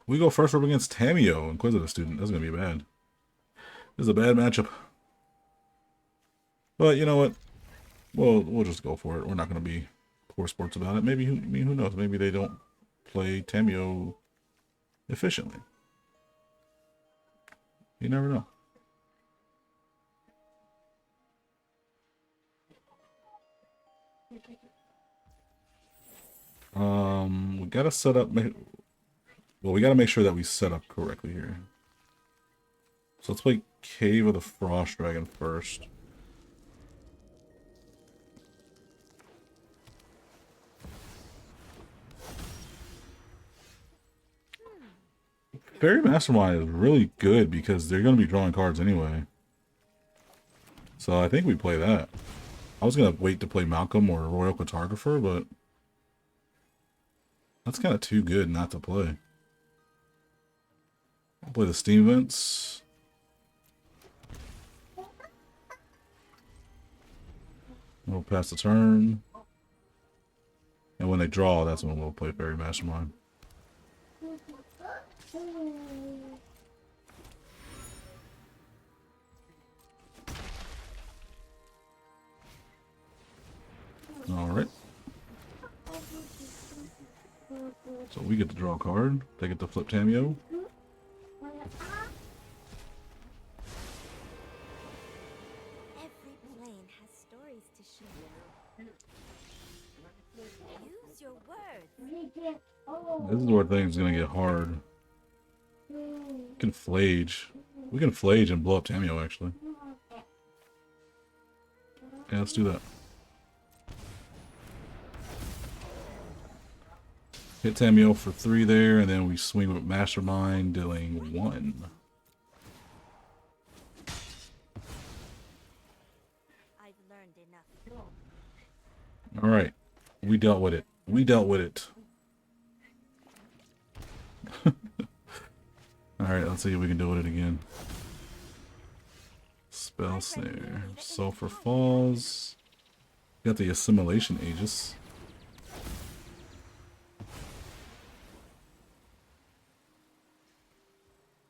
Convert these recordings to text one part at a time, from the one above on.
We go first up against Tamiyo, Inquisitor Student. That's going to be bad. This is a bad matchup. But you know what? We'll just go for it. We're not going to be poor sports about it. Maybe, who knows? Maybe they don't play Tamiyo efficiently. You never know. We gotta set up. Well, we gotta make sure that we set up correctly here. So let's play Cave of the Frost Dragon first. Fairy Mastermind is really good because they're going to be drawing cards anyway. So I think we play that. I was going to wait to play Malcolm or Royal Cartographer, but that's kind of too good not to play. I'll play the Steam Vents. We'll pass the turn. And when they draw, that's when we'll play Fairy Mastermind. Alright. So we get to draw a card. They get to flip Tamiyo. Every plane has stories to share. Use your words. This is where things are going to get hard. We can Flage. We can Flage and blow up Tamiyo, actually. Yeah, let's do that. Hit Tamiyo for 3 there, and then we swing with Mastermind, dealing 1. I've learned enough. Alright. We dealt with it. We dealt with it. Alright, let's see if we can do it again. Spell Snare. Sulfur Falls. Got the Assimilation Aegis.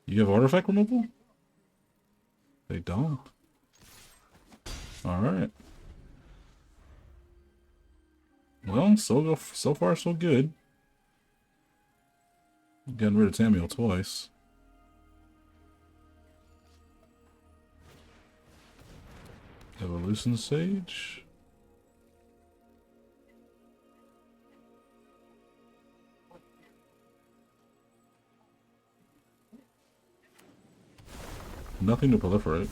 You have artifact removal? They don't. Alright. Well, so far so good. Getting rid of Tamiyo twice. Evolution Sage. Nothing to proliferate.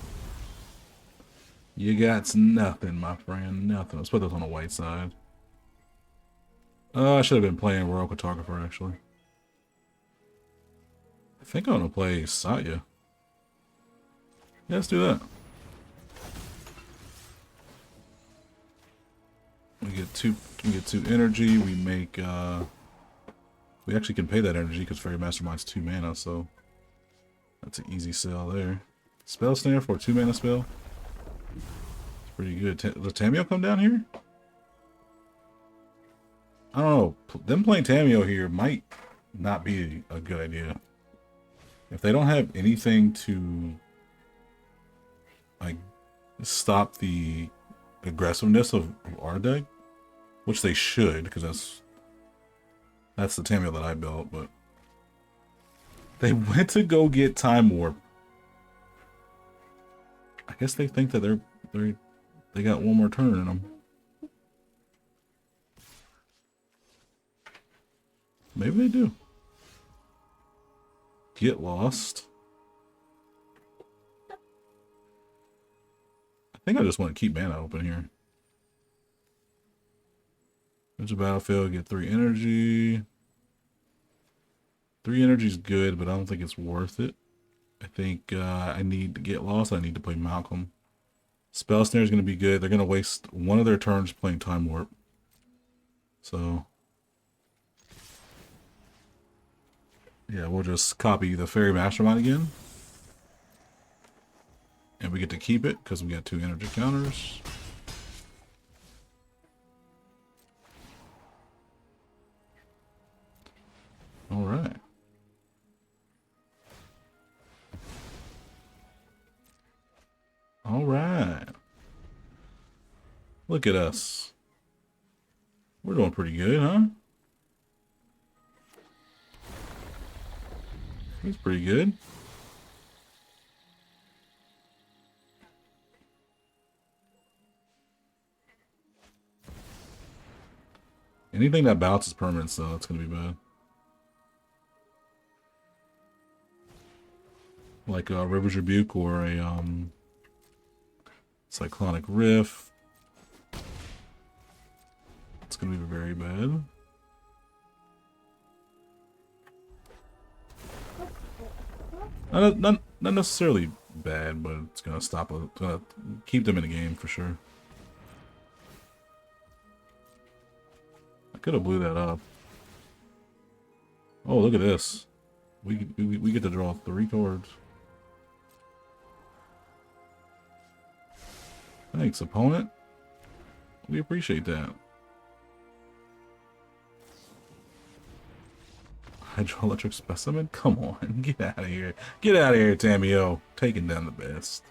You got nothing, my friend. Nothing. Let's put this on the white side. I should have been playing Royal Cartographer, actually. I think I'm going to play Satya. Yeah, let's do that. We get two energy. We make we actually can pay that energy because Fairy Mastermind's 2 mana, so that's an easy sell there. Spell Snare for a 2 mana spell. It's pretty good. Does Tamiyo come down here? I don't know. Them playing Tamiyo here might not be a good idea. If they don't have anything to like stop the aggressiveness of our deck, which they should, because that's the Tamiyo that I built, but they went to go get Time Warp. I guess they think that they got one more turn in them. Maybe they do. Get Lost. I think I just want to keep mana open here. Enter battlefield, get 3 energy. 3 energy is good, but I don't think it's worth it. I think I need to get Lost. I need to play Malcolm. Spell Snare is going to be good. They're going to waste one of their turns playing Time Warp. So, yeah, we'll just copy the Fairy Mastermind again. And we get to keep it because we got 2 energy counters. Alright. Look at us. We're doing pretty good, huh? That's pretty good. Anything that bounces permanents, though, it's going to be bad. Like a River's Rebuke or a Cyclonic Rift. It's going to be very bad. Not necessarily bad, but it's going to stop. It's going to keep them in the game for sure. I could have blew that up. Oh, look at this. We get to draw 3 cards. Thanks, opponent. We appreciate that. Hydroelectric Specimen? Come on, get out of here. Get out of here, Tamiyo. Taking down the best.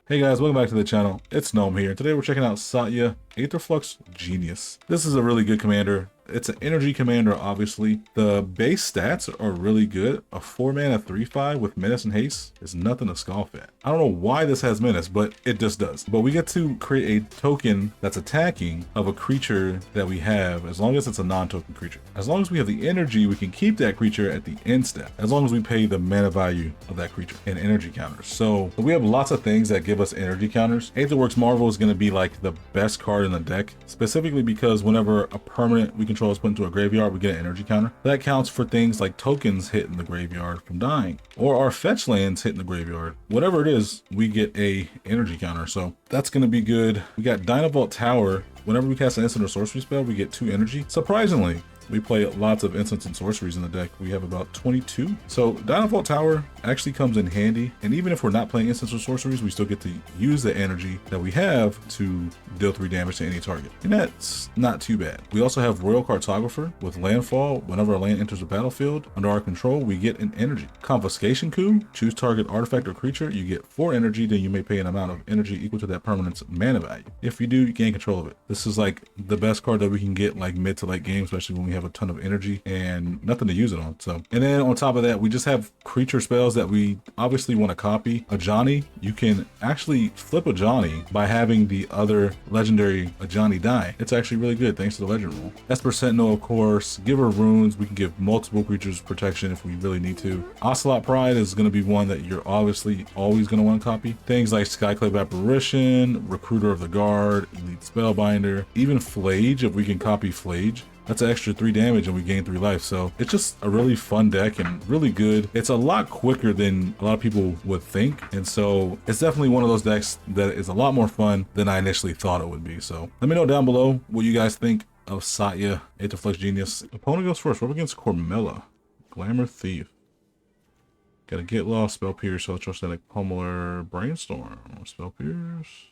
Hey guys, welcome back to the channel. It's Gnome here. Today we're checking out Satya Aetherflux Genius. This is a really good commander. It's an energy commander, obviously. The base stats are really good. A 4-mana 3/5 with menace and haste is nothing to scoff at. I don't know why this has menace, but it just does. But we get to create a token that's attacking of a creature that we have, as long as it's a non-token creature. As long as we have the energy, we can keep that creature at the end step, as long as we pay the mana value of that creature and energy counters. So we have lots of things that give us energy counters. Aetherworks Marvel is going to be like the best card in the deck, specifically because whenever a permanent we control is put into a graveyard, we get an energy counter. That counts for things like tokens hitting the graveyard from dying, or our fetch lands hitting the graveyard. Whatever it is, we get a energy counter. So that's going to be good. We got Dynavolt Tower. Whenever we cast an instant or sorcery spell, we get 2 energy. Surprisingly, we play lots of instants and sorceries in the deck. We have about 22. So Dynavolt Tower actually comes in handy. And even if we're not playing instants or sorceries, we still get to use the energy that we have to deal 3 damage to any target. And that's not too bad. We also have Royal Cartographer with landfall. Whenever a land enters the battlefield under our control, we get an energy. Confiscation Coup, choose target artifact or creature. You get 4 energy, then you may pay an amount of energy equal to that permanent's mana value. If you do, you gain control of it. This is like the best card that we can get like mid to late game, especially when we have a ton of energy and nothing to use it on. So, and then on top of that, we just have creature spells that we obviously want to copy. Ajani, you can actually flip Ajani by having the other legendary Ajani die. It's actually really good thanks to the legend rule. Esper Sentinel, of course. Give her runes. We can give multiple creatures protection if we really need to. Ocelot Pride is going to be one that you're obviously always going to want to copy. Things like Skyclave Apparition, Recruiter of the Guard, Elite Spellbinder, even Flage, if we can copy Flage. That's an extra 3 damage and we gain 3 life. So it's just a really fun deck and really good. It's a lot quicker than a lot of people would think. And so it's definitely one of those decks that is a lot more fun than I initially thought it would be. So let me know down below what you guys think of Satya Aetherflux Genius. Opponent goes first. We're up against Cormela, Glamour Thief. Got a Get Lost, Spell Pierce, Electrostatic Pummeler, Brainstorm, Spell Pierce.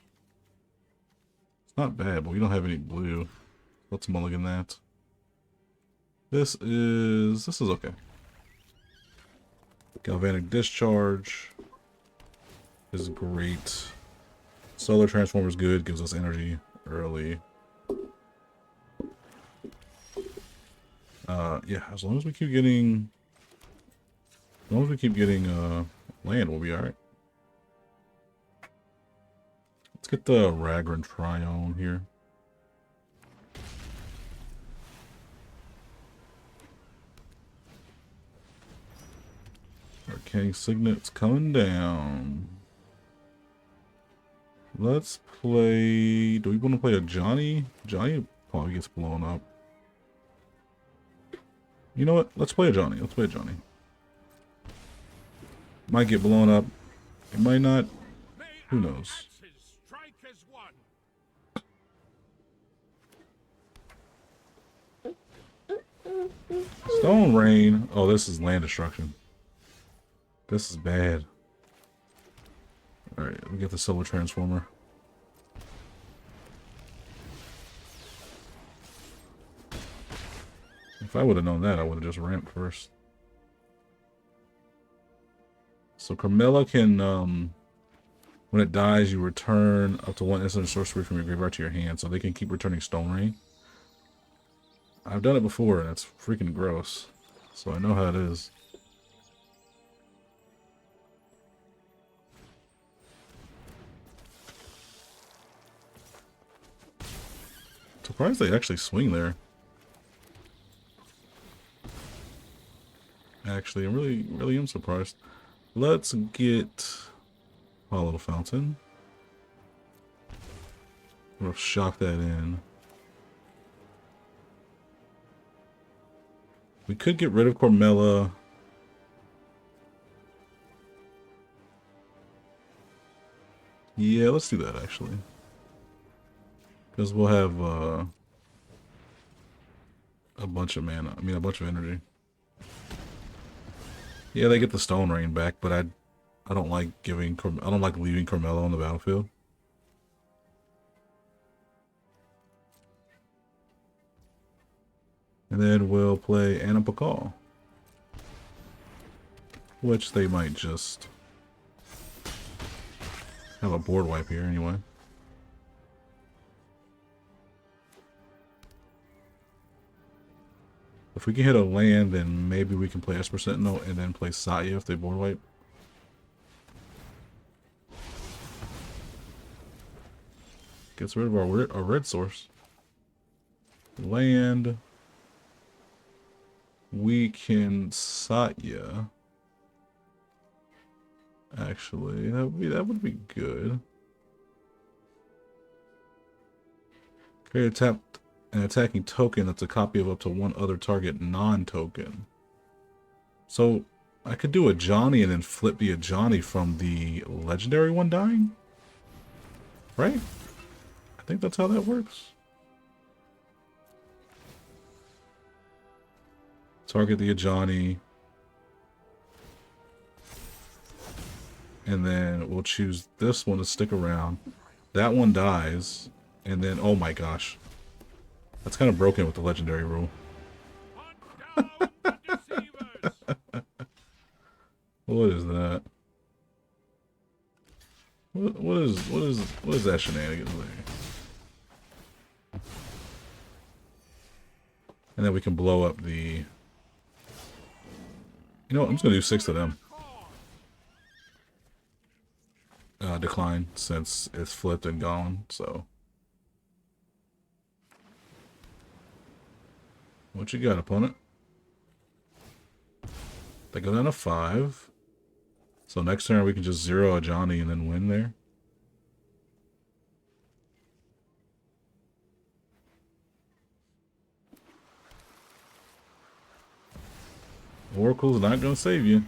It's not bad, but we don't have any blue. Let's mulligan that. This is okay. Galvanic Discharge is great. Solar Transformer is good, gives us energy early. Yeah, as long as we keep getting land, we'll be alright. Let's get the Ragran Trione here. Arcane Signet's coming down. Let's play... Do we want to play a Johnny? Johnny probably gets blown up. You know what? Let's play a Johnny. Let's play a Johnny. Might get blown up. It might not. Who knows? Stone Rain. Oh, this is land destruction. This is bad. Alright, we get the Solar Transformer. If I would have known that, I would have just ramped first. So Cormela can When it dies, you return up to one instant sorcery from your graveyard to your hand, so they can keep returning Stone Rain. I've done it before, and it's freaking gross. So I know how it is. Surprised they actually swing there. Actually, I really am surprised. Let's get Hollow Fountain. We'll shock that in. We could get rid of Cormela. Yeah, let's do that actually. Because we'll have a bunch of mana. I mean, a bunch of energy. Yeah, they get the Stone Rain back, but I don't like leaving Cormela on the battlefield. And then we'll play Anna Pakal, which they might just have a board wipe here anyway. If we can hit a land, then maybe we can play Esper Sentinel and then play Satya if they board wipe. Gets rid of our red source. Land. We can Satya. Actually, that would be good. Create an attacking token that's a copy of up to one other target non-token. So I could do a Johnny and then flip the Johnny from the legendary one dying? Right? I think that's how that works. Target the Ajani. And then we'll choose this one to stick around. That one dies. And then, oh my gosh. That's kind of broken with the legendary rule. What is that? What is that shenanigans there? And then we can blow up the... You know what? I'm just going to do 6 of them. Decline, since it's flipped and gone, so... What you got, opponent? They go down to 5. So next turn we can just 0 a Johnny and then win there. Oracle's not going to save you.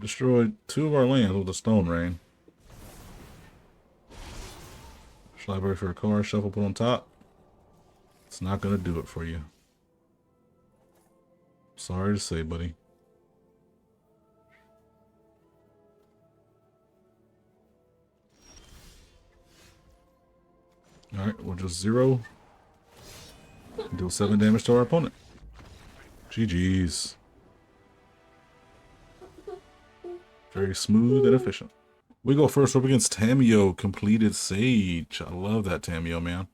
Destroyed 2 of our lands with a Stone Rain. Library for a card, shuffle, put on top. It's not going to do it for you. Sorry to say, buddy. Alright, we'll just 0. Deal 7 damage to our opponent. GG's. Very smooth and efficient. We go first up against Tamiyo, Completed Sage. I love that Tamiyo, man.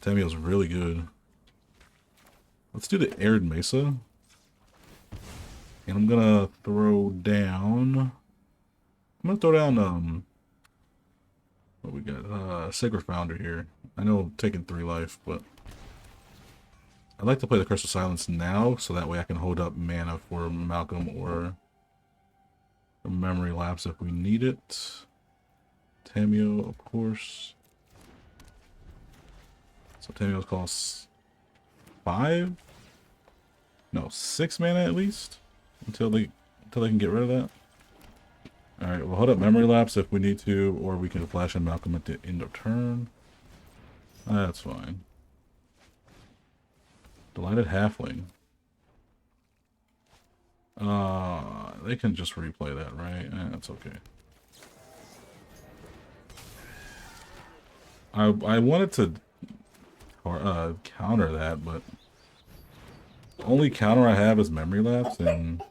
Tamiyo's really good. Let's do the Arid Mesa. And I'm gonna throw down... what we got? Sacred Founder here. I know I'm taking 3 life, but... I'd like to play the Curse of Silence now, so that way I can hold up mana for Malcolm or... a Memory Lapse if we need it. Tamiyo, of course. So Tamiyo's costs 5? No, 6 mana at least. Until they can get rid of that. Alright, we'll hold up Memory Lapse if we need to, or we can flash in Malcolm at the end of turn. That's fine. Delighted Halfling. They can just replay that, right? That's okay. I wanted to... counter that, but the only counter I have is memory lapse, and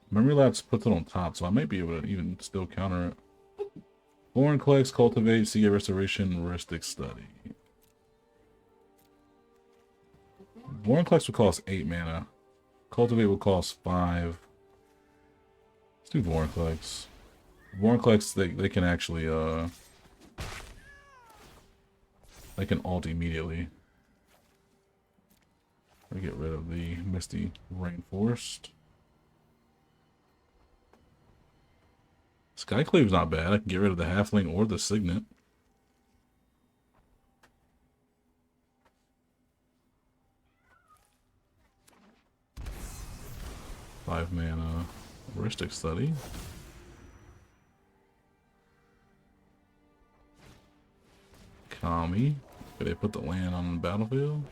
memory lapse puts it on top, so I might be able to even still counter it. Foreign collects, cultivate, seek restoration, Ristic study. Foreign collects would cost 8 mana. Cultivate would cost 5. Let's do Foreign collects. Foreign collects, they can actually they can ult immediately. We get rid of the Misty Rainforest. Skyclave's not bad. I can get rid of the Halfling or the Signet. Five mana Ristic Study. Kami. Okay, they put the land on the battlefield.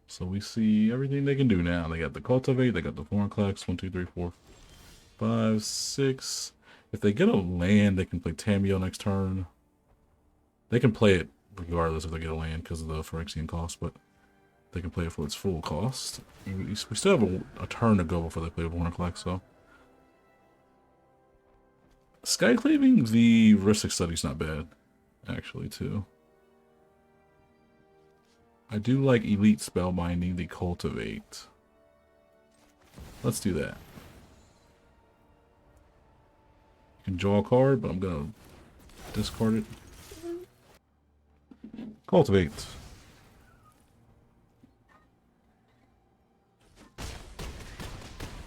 So we see everything they can do now. They got the Cultivate, they got the Foreign Collects. 1, 2, 3, 4, 5, 6. If they get a land, they can play Tamiyo next turn. They can play it regardless if they get a land because of the Phyrexian cost, but they can play it for its full cost. We still have a turn to go before they play Foreign Collect, so. Skyclaving the Ristic Study's not bad, actually, too. I do like Elite Spellbinding the Cultivate. Let's do that. You can draw a card, but I'm gonna discard it. Cultivate.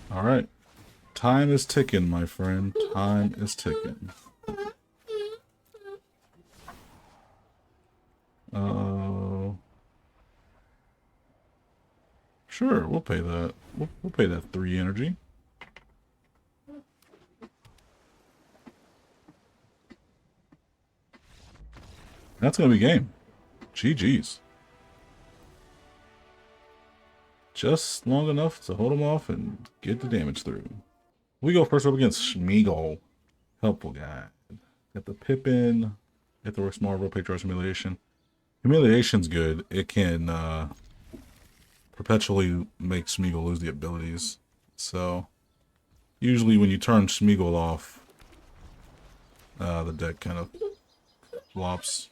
Alright. Time is ticking, my friend. Time is ticking. Sure, we'll pay that. We'll pay that 3 energy. That's gonna be game. GG's. Just long enough to hold them off and get the damage through. We go first up against Smeagol. Helpful guy. Got the Pippin. Aetherflux Marvel, Patriarch's Humiliation. Humiliation's good. It can perpetually make Smeagol lose the abilities. So, usually when you turn Smeagol off, the deck kind of flops.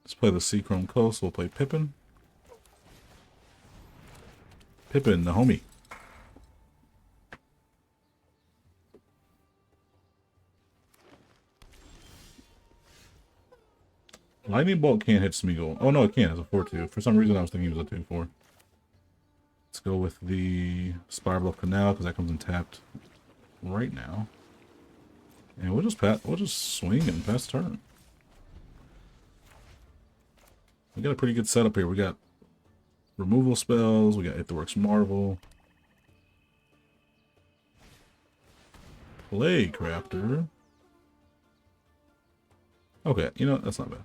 Let's play the Seachrome Coast. We'll play Pippin. Pippin, the homie. Lightning Bolt can't hit Smeagol. Oh no, it can. It's a 4-2. For some reason I was thinking it was a 2-4. Let's go with the Spiral Canal because that comes in tapped right now. And we'll just swing and pass the turn. We got a pretty good setup here. We got removal spells, we got Aetherflux Marvel. Plague Crafter. Okay, you know what? That's not bad.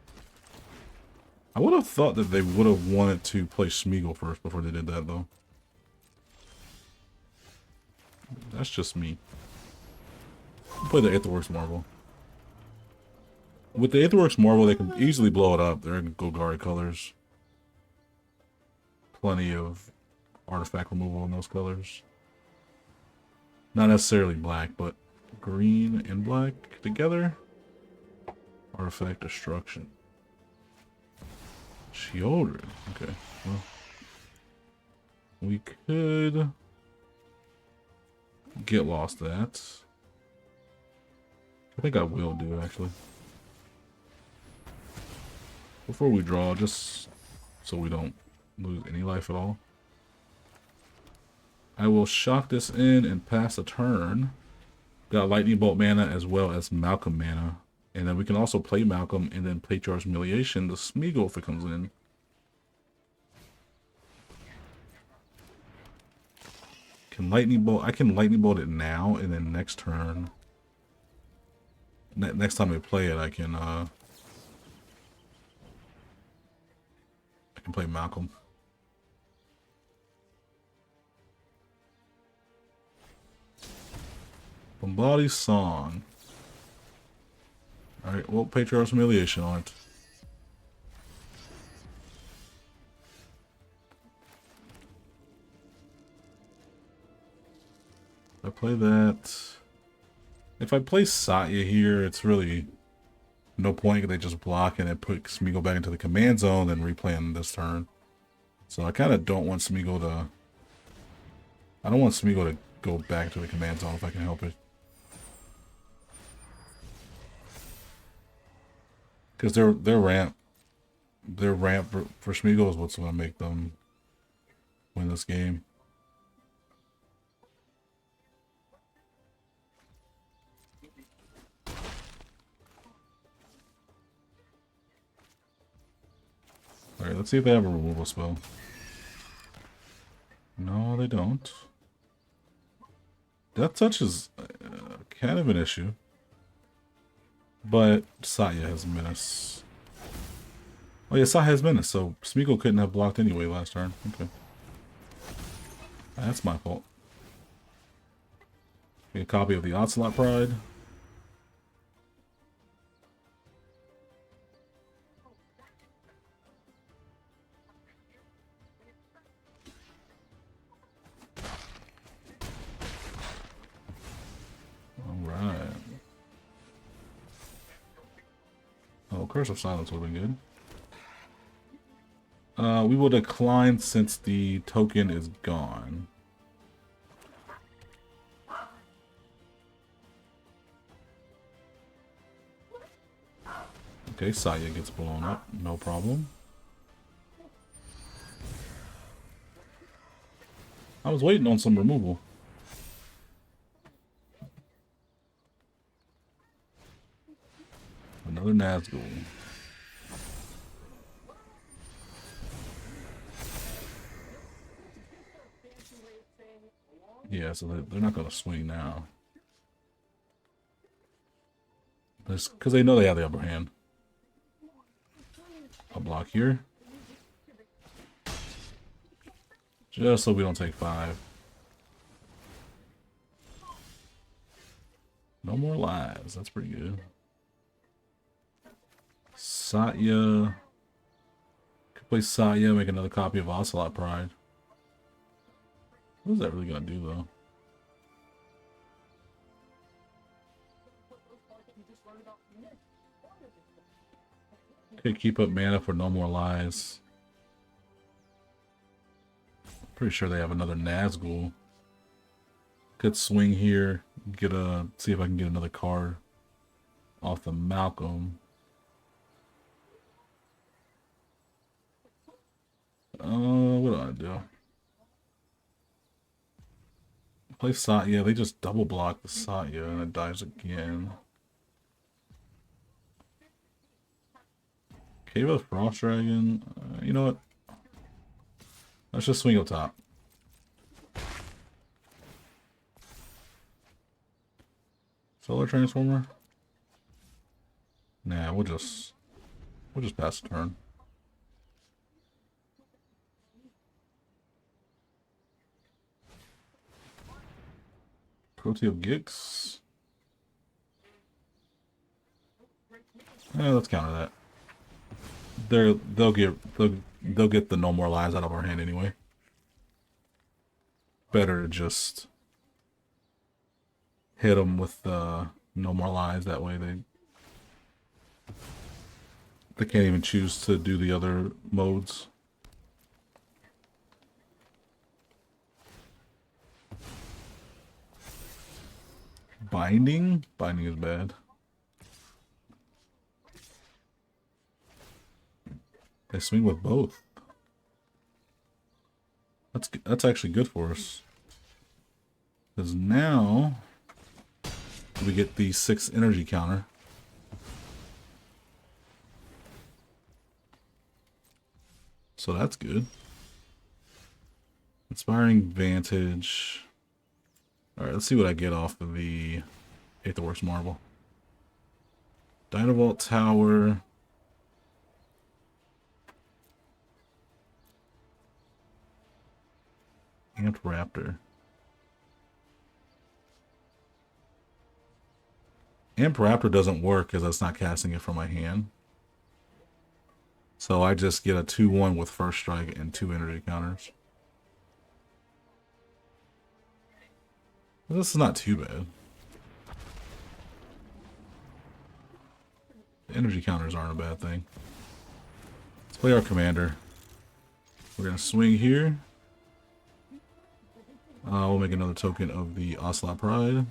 I would have thought that they would have wanted to play Smeagol first before they did that, though. That's just me. We'll play the Aetherflux Marvel. With the Aetherflux Marvel, they can easily blow it up. They're Golgari colors. Plenty of artifact removal in those colors. Not necessarily black, but green and black together. Artifact destruction. Shieldred. Okay. Well, we could get lost that. I think I will do, actually. Before we draw, just so we don't lose any life at all. I will shock this in and pass a turn. Got Lightning Bolt mana as well as Malcolm mana. And then we can also play Malcolm and then Patriarch's Humiliation, the Smeagol if it comes in. Can Lightning Bolt, I can Lightning Bolt it now and then next turn. Next time I play it, I can play Malcolm. Bombard's Song. Alright, well, Patriarch's Humiliation on it. If I play that... If I play Satya here, it's really no point. They just block and it puts Smeagol back into the command zone and replay on this turn. So I kind of don't want Smeagol to... I don't want Smeagol to go back to the command zone if I can help it. Because their ramp for Smeagol is what's going to make them win this game. Alright, let's see if they have a removal spell. No, they don't. Death Touch is kind of an issue. But Satya has Menace. Oh yeah, Satya has Menace, so Smeagol couldn't have blocked anyway last turn. Okay. That's my fault. Get a copy of the Ocelot Pride. Alright. Oh, Curse of Silence would have been good. We will decline since the token is gone. Okay, Satya gets blown up, no problem. I was waiting on some removal. Another Nazgul. Yeah, so they're not going to swing now. Because they know they have the upper hand. I'll block here. Just so we don't take 5. No more lives. That's pretty good. Satya. Could play Satya, make another copy of Ocelot Pride. What is that really going to do, though? Could keep up mana for No More Lies. Pretty sure they have another Nazgul. Could swing here. See if I can get another card off the Malcolm. What do I do? Play Satya. They just double block the Satya and it dies again. Cave of the Frost Dragon. You know what? Let's just swing up top. Solar Transformer? Nah, we'll just pass the turn. Proteo Gix. Let's counter that. They'll get the No More Lives out of our hand anyway. Better to just hit them with No More Lives. That way they can't even choose to do the other modes. Binding? Binding is bad. They swing with both. That's actually good for us. Because now we get the 6 energy counter. So that's good. Inspiring Vantage. Alright, let's see what I get off of the Aetherflux Marble. Dynavolt Tower. Ant Raptor. Imperaptor doesn't work because that's not casting it from my hand. So I just get a 2/1 with first strike and 2 energy counters. This is not too bad. The energy counters aren't a bad thing. Let's play our commander. We're going to swing here. We'll make another token of the Ocelot Pride.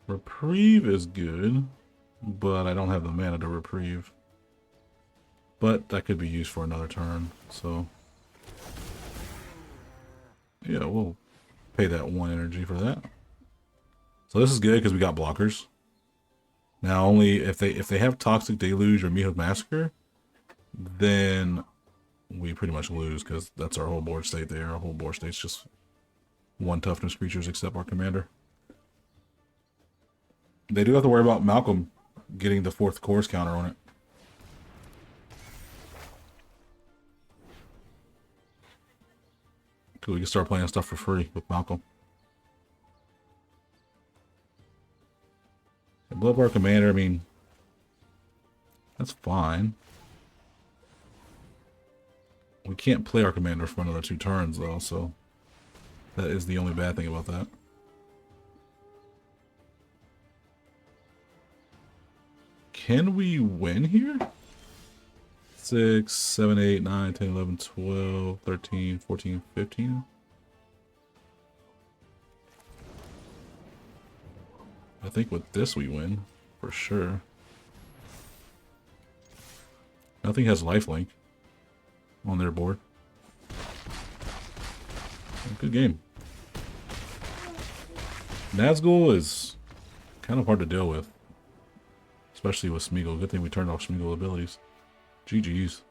Reprieve is good, but I don't have the mana to reprieve. But that could be used for another turn, so... yeah, we'll pay that 1 energy for that. So this is good because we got blockers. Now only if they have Toxic Deluge or Mihawk Massacre, then we pretty much lose because that's our whole board state there. Our whole board state's just 1 toughness creatures except our commander. They do have to worry about Malcolm getting the 4th course counter on it. Cool, we can start playing stuff for free with Malcolm. Blow up our commander, I mean, that's fine. We can't play our commander for another 2 turns though, so that is the only bad thing about that. Can we win here? 6, 7, 8, 9, 10, 11, 12, 13, 14, 15. I think with this we win, for sure. Nothing has lifelink on their board. Good game. Nazgul is kind of hard to deal with. Especially with Smeagol. Good thing we turned off Smeagol abilities. GG's.